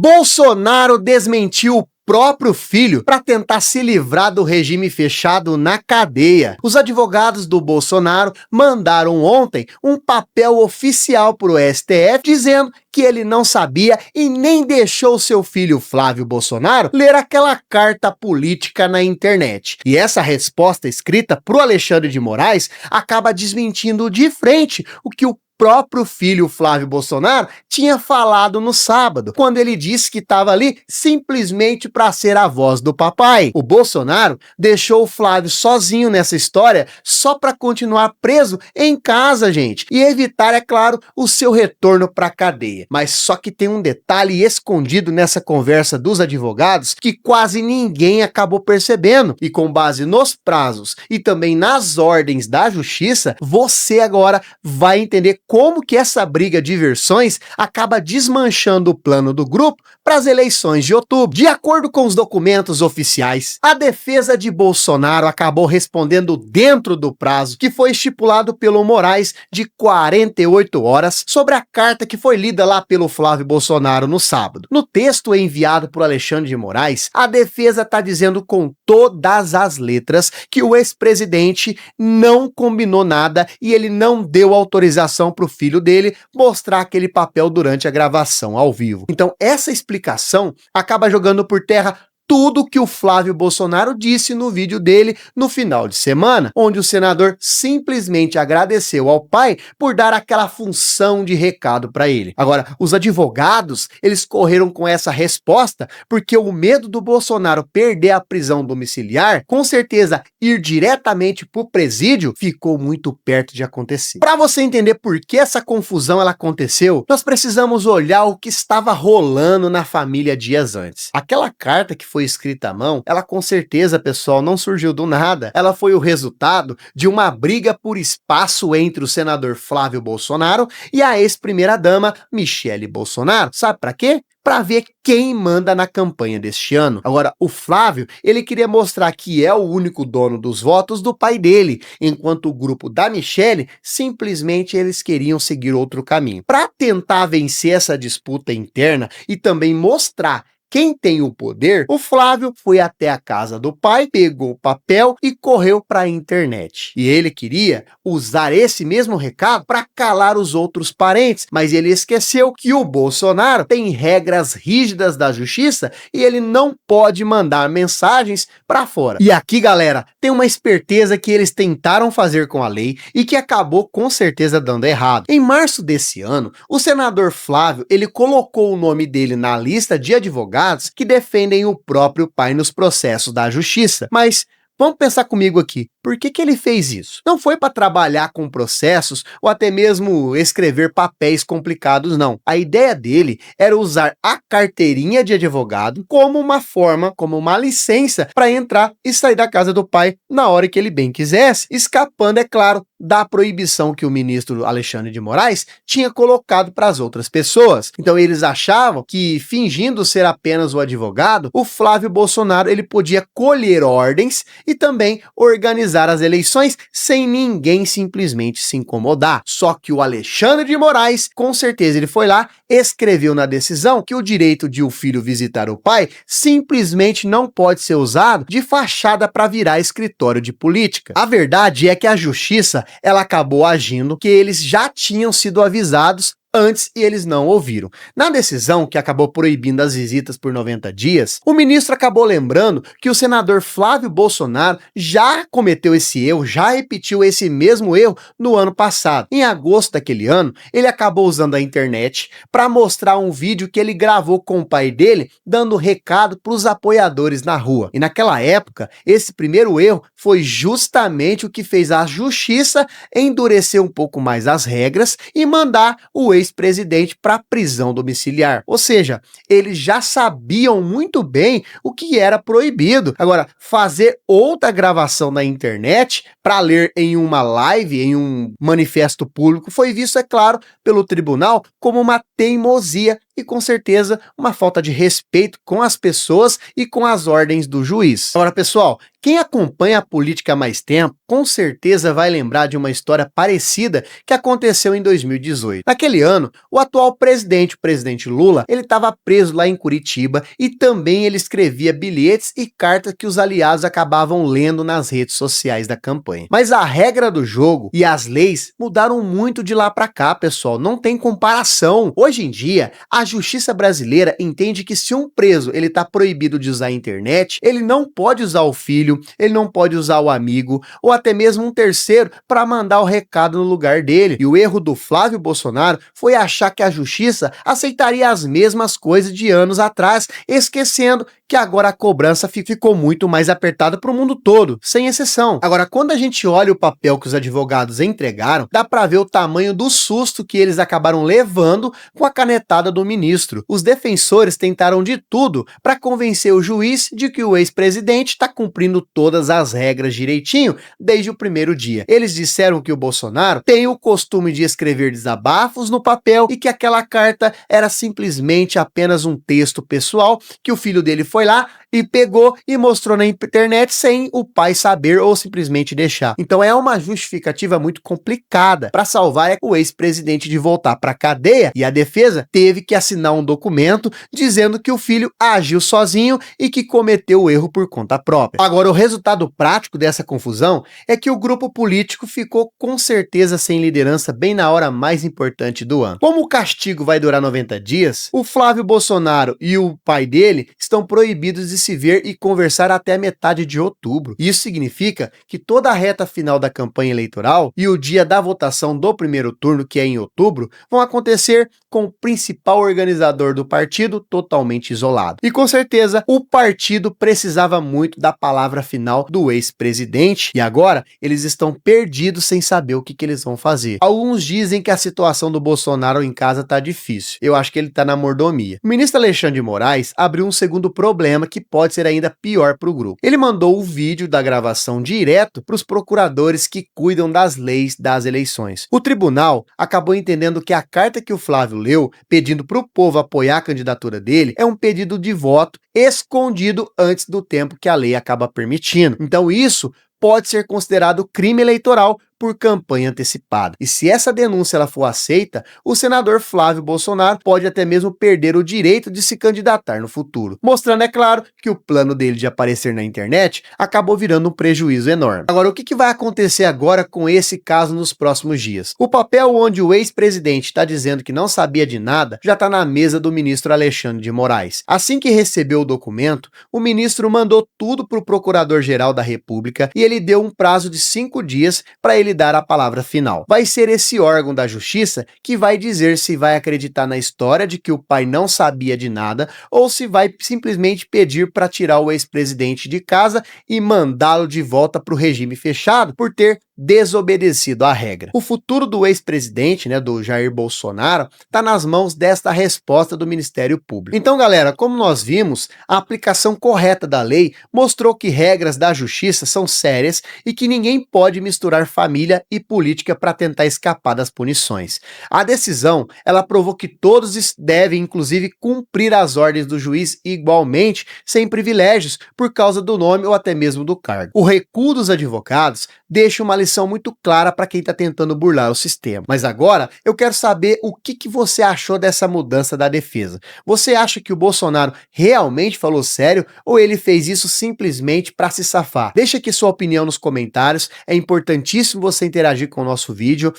Bolsonaro desmentiu o próprio filho para tentar se livrar do regime fechado na cadeia. Os advogados do Bolsonaro mandaram ontem um papel oficial para o STF dizendo que ele não sabia e nem deixou seu filho Flávio Bolsonaro ler aquela carta política na internet. E essa resposta escrita para o Alexandre de Moraes acaba desmentindo de frente o que o próprio filho Flávio Bolsonaro tinha falado no sábado, quando ele disse que estava ali simplesmente para ser a voz do papai. O Bolsonaro deixou o Flávio sozinho nessa história só para continuar preso em casa, gente, e evitar, é claro, o seu retorno para a cadeia. Mas só que tem um detalhe escondido nessa conversa dos advogados que quase ninguém acabou percebendo, e com base nos prazos e também nas ordens da justiça, você agora vai entender como que essa briga de versões acaba desmanchando o plano do grupo para as eleições de outubro. De acordo com os documentos oficiais, a defesa de Bolsonaro acabou respondendo dentro do prazo que foi estipulado pelo Moraes de 48 horas sobre a carta que foi lida lá pelo Flávio Bolsonaro no sábado. No texto enviado por Alexandre de Moraes, a defesa está dizendo com todas as letras que o ex-presidente não combinou nada e ele não deu autorização para o filho dele mostrar aquele papel durante a gravação ao vivo. Então essa explicação acaba jogando por terra tudo que o Flávio Bolsonaro disse no vídeo dele no final de semana, onde o senador simplesmente agradeceu ao pai por dar aquela função de recado para ele. Agora, os advogados, eles correram com essa resposta porque o medo do Bolsonaro perder a prisão domiciliar, com certeza ir diretamente para o presídio, ficou muito perto de acontecer. Para você entender por que essa confusão ela aconteceu, nós precisamos olhar o que estava rolando na família dias antes. Aquela carta que foi escrita à mão, ela com certeza, pessoal, não surgiu do nada. Ela foi o resultado de uma briga por espaço entre o senador Flávio Bolsonaro e a ex-primeira-dama Michele Bolsonaro. Sabe para quê? Para ver quem manda na campanha deste ano. Agora, o Flávio, ele queria mostrar que é o único dono dos votos do pai dele, enquanto o grupo da Michele, simplesmente eles queriam seguir outro caminho. Para tentar vencer essa disputa interna e também mostrar quem tem o poder, o Flávio foi até a casa do pai, pegou o papel e correu para a internet. E ele queria usar esse mesmo recado para calar os outros parentes, mas ele esqueceu que o Bolsonaro tem regras rígidas da justiça e ele não pode mandar mensagens para fora. E aqui, galera, tem uma esperteza que eles tentaram fazer com a lei e que acabou com certeza dando errado. Em março desse ano, o senador Flávio, ele colocou o nome dele na lista de advogados que defendem o próprio pai nos processos da justiça. Mas vamos pensar comigo aqui, por que ele fez isso? Não foi para trabalhar com processos ou até mesmo escrever papéis complicados, não. A ideia dele era usar a carteirinha de advogado como uma forma, como uma licença para entrar e sair da casa do pai na hora que ele bem quisesse, escapando, é claro, da proibição que o ministro Alexandre de Moraes tinha colocado para as outras pessoas. Então eles achavam que, fingindo ser apenas o advogado, o Flávio Bolsonaro ele podia colher ordens e também organizar as eleições sem ninguém simplesmente se incomodar. Só que o Alexandre de Moraes, com certeza ele foi lá, escreveu na decisão que o direito de o filho visitar o pai simplesmente não pode ser usado de fachada para virar escritório de política. A verdade é que a justiça ela acabou agindo que eles já tinham sido avisados antes e eles não ouviram. Na decisão, que acabou proibindo as visitas por 90 dias, o ministro acabou lembrando que o senador Flávio Bolsonaro já cometeu esse erro, já repetiu esse mesmo erro no ano passado. Em agosto daquele ano, ele acabou usando a internet para mostrar um vídeo que ele gravou com o pai dele, dando recado para os apoiadores na rua. E naquela época, esse primeiro erro foi justamente o que fez a justiça endurecer um pouco mais as regras e mandar o ex-presidente para prisão domiciliar. Ou seja, eles já sabiam muito bem o que era proibido. Agora, fazer outra gravação na internet para ler em uma live, em um manifesto público, foi visto, é claro, pelo tribunal como uma teimosia e com certeza uma falta de respeito com as pessoas e com as ordens do juiz. Agora, pessoal, quem acompanha a política há mais tempo, com certeza vai lembrar de uma história parecida que aconteceu em 2018. Naquele ano, o atual presidente, o presidente Lula, ele estava preso lá em Curitiba e também ele escrevia bilhetes e cartas que os aliados acabavam lendo nas redes sociais da campanha. Mas a regra do jogo e as leis mudaram muito de lá para cá, pessoal, não tem comparação. Hoje em dia, a justiça brasileira entende que se um preso ele está proibido de usar a internet, ele não pode usar o filho, ele não pode usar o amigo ou até mesmo um terceiro para mandar o recado no lugar dele. E o erro do Flávio Bolsonaro foi achar que a justiça aceitaria as mesmas coisas de anos atrás, esquecendo que agora a cobrança ficou muito mais apertada para o mundo todo, sem exceção. Agora, quando a gente olha o papel que os advogados entregaram, dá para ver o tamanho do susto que eles acabaram levando com a canetada do ministro. Os defensores tentaram de tudo para convencer o juiz de que o ex-presidente está cumprindo todas as regras direitinho desde o primeiro dia. Eles disseram que o Bolsonaro tem o costume de escrever desabafos no papel e que aquela carta era simplesmente apenas um texto pessoal que o filho dele foi lá e pegou e mostrou na internet sem o pai saber ou simplesmente deixar. Então é uma justificativa muito complicada para salvar o ex-presidente de voltar para a cadeia, e a defesa teve que assinar um documento dizendo que o filho agiu sozinho e que cometeu o erro por conta própria. Agora, o resultado prático dessa confusão é que o grupo político ficou com certeza sem liderança bem na hora mais importante do ano. Como o castigo vai durar 90 dias, o Flávio Bolsonaro e o pai dele estão proibidos de se ver e conversar até a metade de outubro. Isso significa que toda a reta final da campanha eleitoral e o dia da votação do primeiro turno, que é em outubro, vão acontecer com o principal organizador do partido totalmente isolado. E com certeza o partido precisava muito da palavra final do ex-presidente e agora eles estão perdidos sem saber o que eles vão fazer. Alguns dizem que a situação do Bolsonaro em casa tá difícil. Eu acho que ele tá na mordomia. O ministro Alexandre de Moraes abriu um segundo problema que pode ser ainda pior para o grupo. Ele mandou o vídeo da gravação direto para os procuradores que cuidam das leis das eleições. O tribunal acabou entendendo que a carta que o Flávio leu, pedindo para o povo apoiar a candidatura dele, é um pedido de voto escondido antes do tempo que a lei acaba permitindo. Então isso pode ser considerado crime eleitoral por campanha antecipada. E se essa denúncia ela for aceita, o senador Flávio Bolsonaro pode até mesmo perder o direito de se candidatar no futuro, mostrando, é claro, que o plano dele de aparecer na internet acabou virando um prejuízo enorme. Agora, o que vai acontecer agora com esse caso nos próximos dias? O papel onde o ex-presidente está dizendo que não sabia de nada já está na mesa do ministro Alexandre de Moraes. Assim que recebeu o documento, o ministro mandou tudo para o Procurador-Geral da República e ele deu um prazo de 5 dias para ele dar a palavra final. Vai ser esse órgão da justiça que vai dizer se vai acreditar na história de que o pai não sabia de nada ou se vai simplesmente pedir para tirar o ex-presidente de casa e mandá-lo de volta para o regime fechado por ter desobedecido à regra. O futuro do ex-presidente, do Jair Bolsonaro, está nas mãos desta resposta do Ministério Público. Então, galera, como nós vimos, a aplicação correta da lei mostrou que regras da justiça são sérias e que ninguém pode misturar família e política para tentar escapar das punições. A decisão, ela provou que todos devem, inclusive, cumprir as ordens do juiz igualmente, sem privilégios, por causa do nome ou até mesmo do cargo. O recuo dos advogados deixa uma lição muito clara para quem está tentando burlar o sistema. Mas agora eu quero saber o que você achou dessa mudança da defesa. Você acha que o Bolsonaro realmente falou sério ou ele fez isso simplesmente para se safar? Deixa aqui sua opinião nos comentários, é importantíssimo você interagir com o nosso vídeo.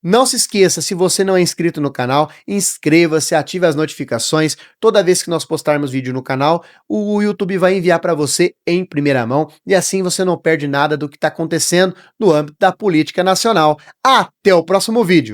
Não se esqueça, se você não é inscrito no canal, inscreva-se, ative as notificações. Toda vez que nós postarmos vídeo no canal, o YouTube vai enviar para você em primeira mão e assim você não perde nada do que está acontecendo no âmbito da política nacional. Até o próximo vídeo!